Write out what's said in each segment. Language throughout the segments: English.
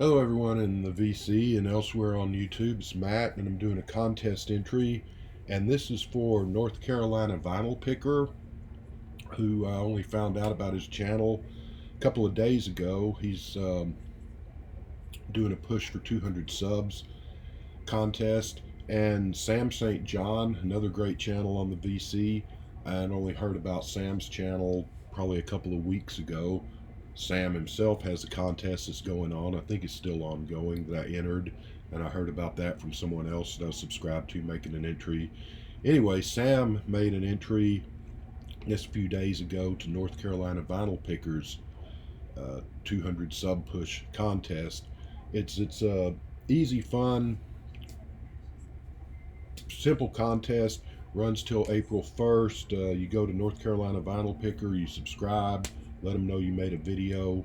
Hello everyone in the VC and elsewhere on YouTube. It's Matt and I'm doing a contest entry, and this is for North Carolina Vinyl Picker, who I only found out about his channel a couple of days ago. He's doing a push for 200 subs contest. And Sam St. John, another great channel on the VC. I had only heard about Sam's channel probably a couple of weeks ago. Sam himself has a contest that's going on. I think it's still ongoing that I entered, and I heard about that from someone else that I was subscribed to making an entry. Anyway, Sam made an entry just a few days ago to North Carolina Vinyl Pickers 200 sub push contest. It's a easy, fun, simple contest. Runs till April 1st. You go to North Carolina Vinyl Picker, you subscribe, let him know you made a video,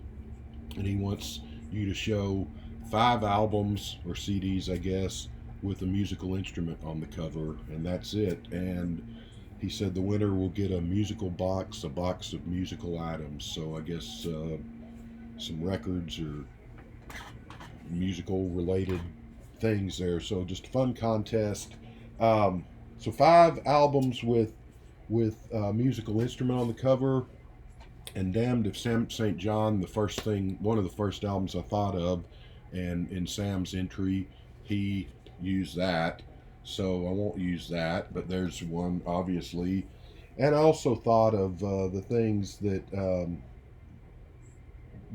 and he wants you to show 5 albums or CDs, I guess, with a musical instrument on the cover, and that's it. And he said the winner will get a musical box, a box of musical items. So I guess some records or musical related things there. So just a fun contest. So 5 albums with musical instrument on the cover, and damned if Sam St. John, one of the first albums I thought of, and in Sam's entry, he used that. So I won't use that, but there's one, obviously. And I also thought of the things that, the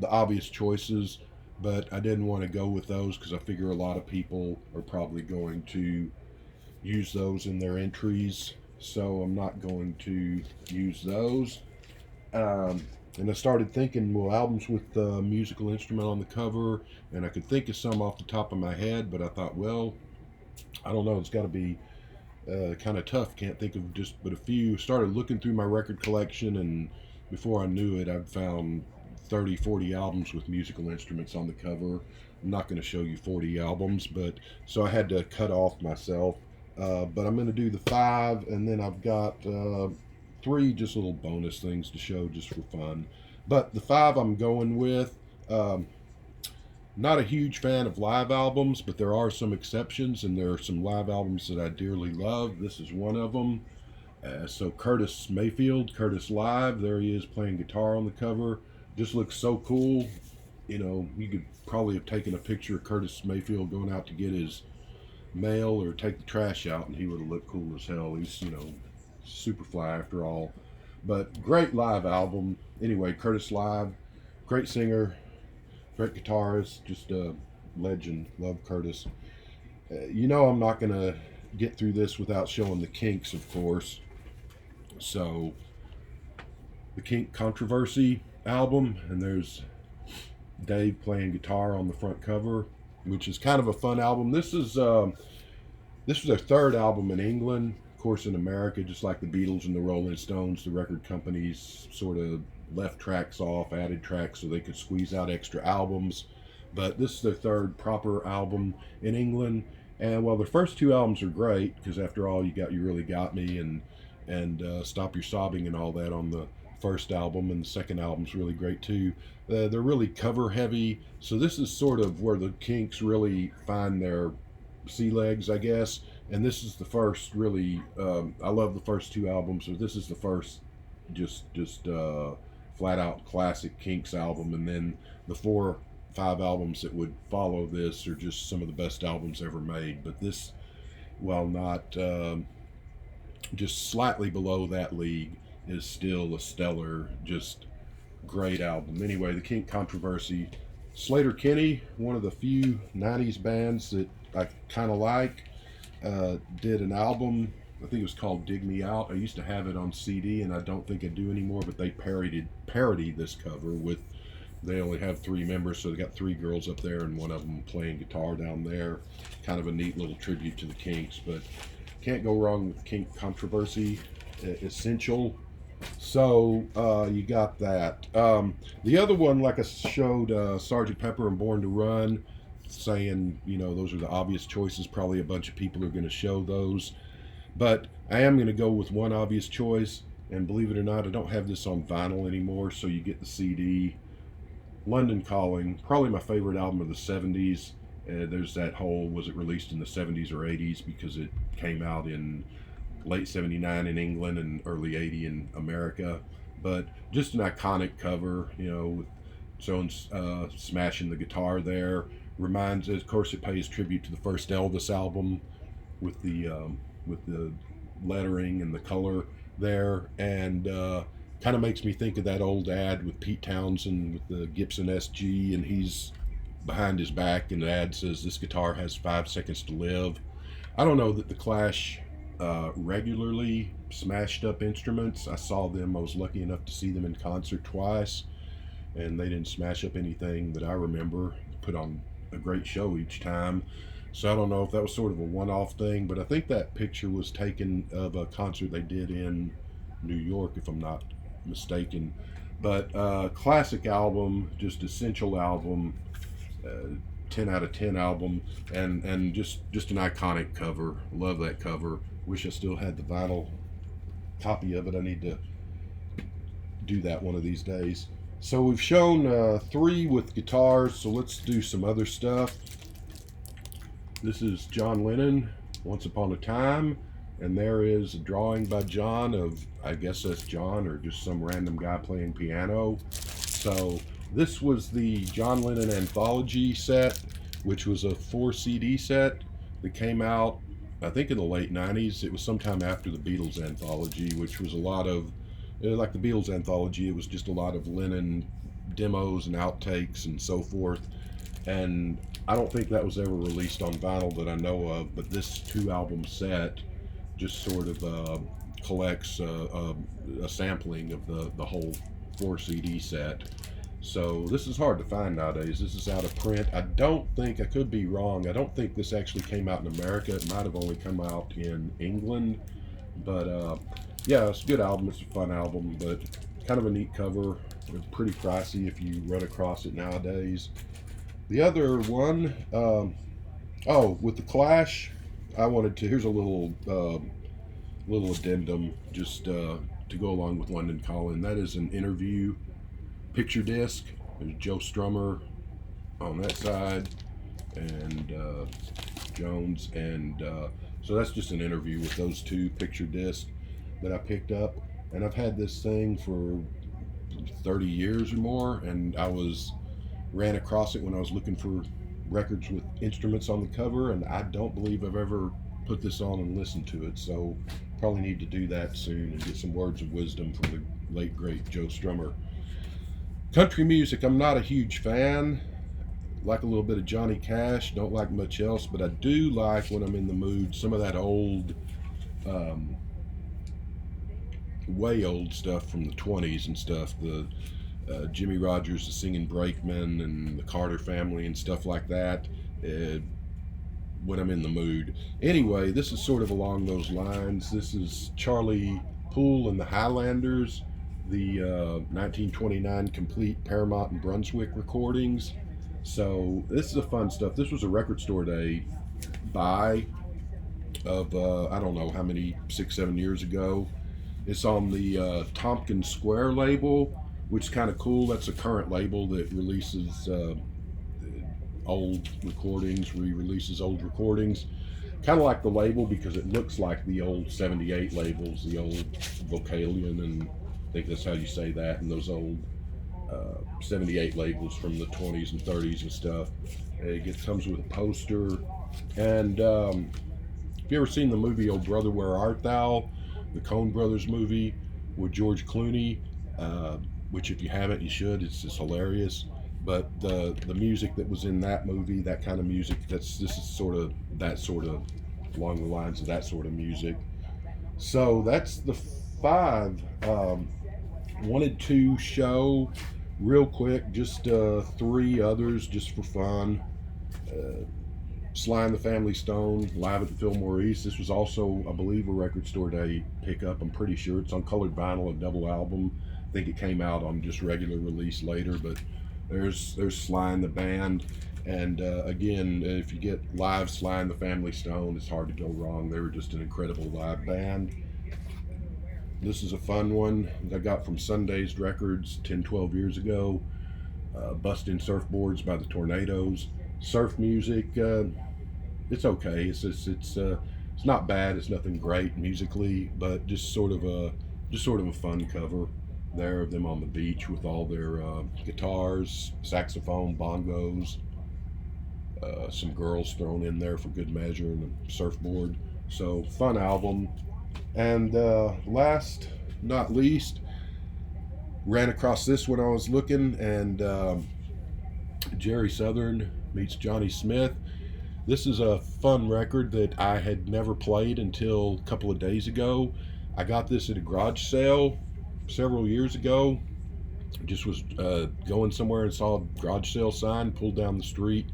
obvious choices, but I didn't want to go with those because I figure a lot of people are probably going to use those in their entries. So I'm not going to use those. And I started thinking, well, albums with musical instrument on the cover, and I could think of some off the top of my head, but I thought, well, I don't know, it's got to be kind of tough. Can't think of just but a few. Started looking through my record collection, and before I knew it, I'd found 30, 40 albums with musical instruments on the cover. I'm not going to show you 40 albums, but so I had to cut off myself. But I'm going to do the 5, and then I've got 3 just little bonus things to show just for fun. But the 5 I'm going with, not a huge fan of live albums, but there are some exceptions, and there are some live albums that I dearly love. This is one of them. So Curtis Mayfield, Curtis Live, there he is playing guitar on the cover. Just looks so cool. You know, you could probably have taken a picture of Curtis Mayfield going out to get his mail or take the trash out, and he would have looked cool as hell. He's, super fly after all. But great live album. Anyway, Curtis Live, great singer, great guitarist, just a legend. Love Curtis. I'm not going to get through this without showing the Kinks, of course. So, the Kink Controversy album, and there's Dave playing guitar on the front cover, which is kind of a fun album. This was their 3rd album in England. Of course, in America, just like the Beatles and the Rolling Stones, the record companies sort of left tracks off, added tracks so they could squeeze out extra albums. But this is their 3rd proper album in England. And while their first 2 albums are great, because after all, you really got me, and Stop Your Sobbing and all that on the first album, and the second album's really great too. They're really cover heavy, so this is sort of where the Kinks really find their sea legs, I guess. And this is the first really. I love the first 2 albums, so this is the first just flat out classic Kinks album, and then the 5 albums that would follow this are just some of the best albums ever made. But this, while not just slightly below that league, is still a stellar, just great album. Anyway, the Kink Controversy. Slater Kinney, one of the few 90s bands that I kind of like, did an album. I think it was called Dig Me Out. I used to have it on CD, and I don't think I do anymore, but they parodied this cover with, they only have 3 members, so they got 3 girls up there and one of them playing guitar down there. Kind of a neat little tribute to the Kinks, but can't go wrong with Kink Controversy. Essential. So you got that. The other one, like I showed, Sgt. Pepper and Born to Run, saying, those are the obvious choices. Probably a bunch of people are going to show those. But I am going to go with one obvious choice. And believe it or not, I don't have this on vinyl anymore, so you get the CD London Calling, probably my favorite album of the 70s. There's that whole, was it released in the 70s or 80s, because it came out in late 79 in England and early 80 in America. But just an iconic cover, with Jones smashing the guitar there. Reminds, of course, it pays tribute to the first Elvis album with the lettering and the color there, and kind of makes me think of that old ad with Pete Townsend with the Gibson SG, and he's behind his back, and the ad says, "This guitar has 5 seconds to live." I don't know that the Clash regularly smashed up instruments. I saw them. I was lucky enough to see them in concert twice, and they didn't smash up anything that I remember. Put on a great show each time. So I don't know if that was sort of a one-off thing, but I think that picture was taken of a concert they did in New York, if I'm not mistaken. But classic album, just essential album, 10 out of 10 album, and just an iconic cover. Love that cover. Wish I still had the vinyl copy of it. I need to do that one of these days. So we've shown 3 with guitars, so let's do some other stuff. This is John Lennon, Once Upon a Time, and there is a drawing by John of, I guess that's John or just some random guy playing piano. So this was the John Lennon anthology set, which was a 4 CD set that came out, I think, in the late 90s. It was sometime after the Beatles anthology, which was a lot of, like the Beatles anthology, it was just a lot of Lennon demos and outtakes and so forth. And I don't think that was ever released on vinyl that I know of, but this 2-album set just sort of collects a sampling of the whole 4 CD set. So this is hard to find nowadays. This is out of print. I don't think, I could be wrong, I don't think this actually came out in America. It might have only come out in England. But yeah, it's a good album. It's a fun album, but kind of a neat cover. It's pretty pricey if you run across it nowadays. The other one, with the Clash, I wanted to, here's a little addendum just to go along with London Calling. That is an interview picture disc. There's Joe Strummer on that side, and Jones, and so that's just an interview with those 2 picture discs that I picked up. And I've had this thing for 30 years or more, and ran across it when I was looking for records with instruments on the cover, and I don't believe I've ever put this on and listened to it, so probably need to do that soon and get some words of wisdom from the late great Joe Strummer. Country music, I'm not a huge fan. Like a little bit of Johnny Cash, don't like much else, but I do like, when I'm in the mood, some of that old, way old stuff from the 20s and stuff. The Jimmy Rogers, the Singing Brakemen, and the Carter Family and stuff like that, when I'm in the mood. Anyway, this is sort of along those lines. This is Charlie Poole and the Highlanders, the 1929 complete Paramount and Brunswick recordings. So this is a fun stuff. This was a record store day buy of, I don't know how many, 6-7 years ago. It's on the Tompkins Square label, which is kind of cool. That's a current label that releases old recordings, re-releases old recordings. Kind of like the label because it looks like the old 78 labels, the old Vocalion, and I think that's how you say that, and those old 78 labels from the 20s and 30s and stuff. It comes with a poster. And have you ever seen the movie Oh Brother, Where Art Thou? The Coen Brothers movie with George Clooney, which if you haven't, you should. It's just hilarious. But the music that was in that movie, that kind of music, this is sort of along the lines of that sort of music. So that's the 5. Wanted to show real quick just 3 others just for fun. Sly and the Family Stone, live at the Fillmore East. This was also, I believe, a record store day pickup. I'm pretty sure it's on colored vinyl, a double album. I think it came out on just regular release later, but there's Sly and the band. And again, if you get live Sly and the Family Stone, it's hard to go wrong. They were just an incredible live band. This is a fun one that I got from Sundazed Records 10, 12 years ago. Busting Surfboards by the Tornadoes. Surf music, it's okay. It's not bad. It's nothing great musically, but just sort of a fun cover there of them on the beach with all their guitars, saxophone, bongos, some girls thrown in there for good measure, and a surfboard. So fun album. And last not least, ran across this when I was looking, and Jerry Southern meets Johnny Smith. This is a fun record that I had never played until a couple of days ago. I got this at a garage sale several years ago. Just was going somewhere and saw a garage sale sign, pulled down the street,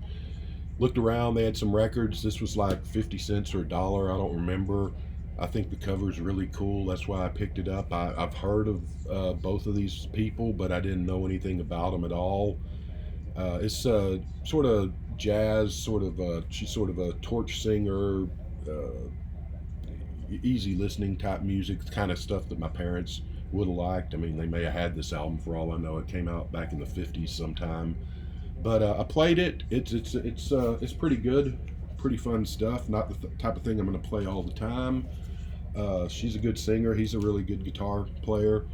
looked around. They had some records. This was like 50 cents or a dollar. I don't remember. I think the cover's really cool. That's why I picked it up. I've heard of both of these people, but I didn't know anything about them at all. It's sort of jazz, she's sort of a torch singer, easy listening type music, the kind of stuff that my parents would have liked. I mean, they may have had this album for all I know. It came out back in the '50s sometime, but I played it. It's pretty good, pretty fun stuff. Not the type of thing I'm going to play all the time. She's a good singer. He's a really good guitar player.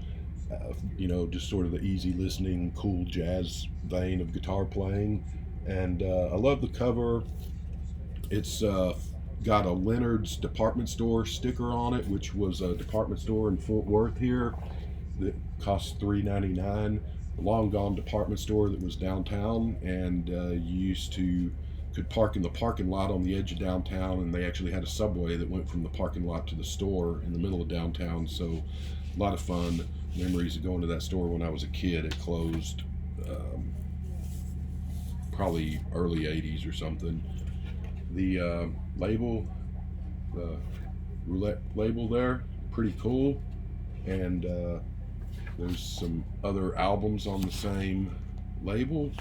Just sort of the easy listening, cool jazz vein of guitar playing. And I love the cover. It's got a Leonard's department store sticker on it, which was a department store in Fort Worth here that cost $3.99. A long gone department store that was downtown, and you used to could park in the parking lot on the edge of downtown, and they actually had a subway that went from the parking lot to the store in the middle of downtown. So a lot of fun memories of going to that store when I was a kid. It closed probably early 80s or something. The label, the roulette label there, pretty cool. And there's some other albums on the same label.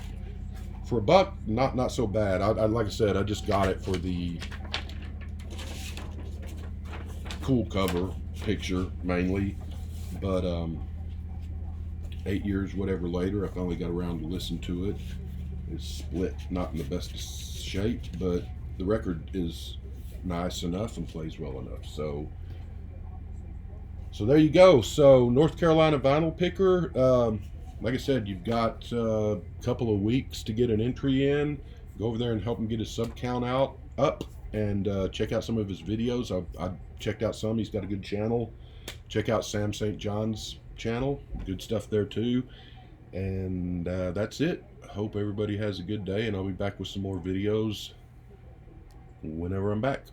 For a buck, not so bad. I like I said, I just got it for the cool cover picture mainly, but 8 years whatever later, I finally got around to listen to it. It's split, not in the best shape, but the record is nice enough and plays well enough. So there you go. So North Carolina vinyl picker. Like I said, you've got a couple of weeks to get an entry in. Go over there and help him get his sub count up, and check out some of his videos. I checked out some. He's got a good channel. Check out Sam St. John's channel. Good stuff there too. And that's it. Hope everybody has a good day, and I'll be back with some more videos whenever I'm back.